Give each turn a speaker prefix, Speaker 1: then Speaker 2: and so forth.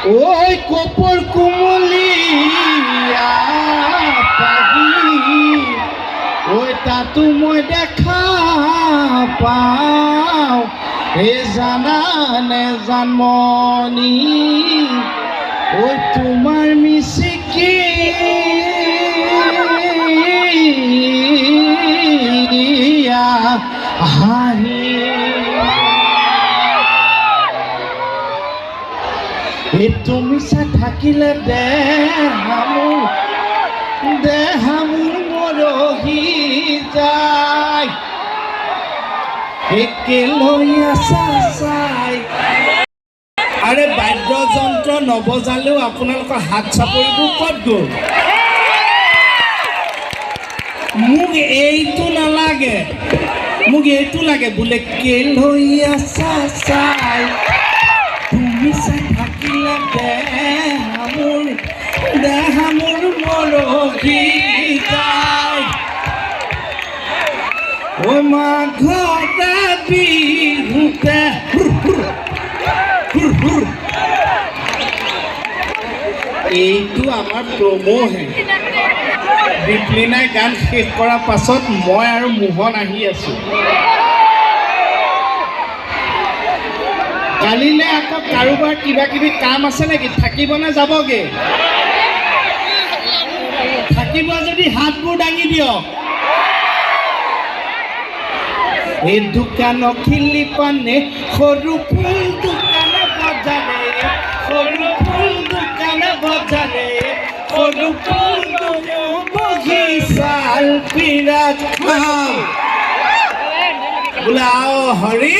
Speaker 1: ওই কপর কুমলিয়া পাহি ওই তাতো মই দেখা পাওঁ হে জানা নে জানমনি ওই তোমাৰ মিচিকি হাঁহি তুমি চা থাকিলে দেহামুৰ মৰহি যায় একেলৈ আছা চাই। আৰে বাদ্যযন্ত্ৰ নবজালেও আপোনালোকৰ হাত চাপৰিবোৰ ক'ত গ'ল? মোক এইটো নালাগে, মোক এইটো লাগে বোলে কেলৈ আছা চাই তুমি চাই থাকিলে দেহামুৰ মৰহি যায় ও মাঘতে বিহুতে এইটো আমাৰ প্ৰমোহে। বিপ্লিনাই গান শেষ কৰাৰ পাছত মই আৰু মোহন আহি আছো। কালিলৈ আকৌ কাৰোবাৰ কিবা কিবি কাম আছে নেকি? থাকিবনে যাবগে? থাকিব যদি হাতবোৰ দাঙি দিয়ক। এই দোকান খিলি পানে সৰু ফুল দোকানে বজাৰে সৰু ফুল দোকানে বজাৰে সৰু ফুল বগিচাল বিৰাট বোলে আও হৰি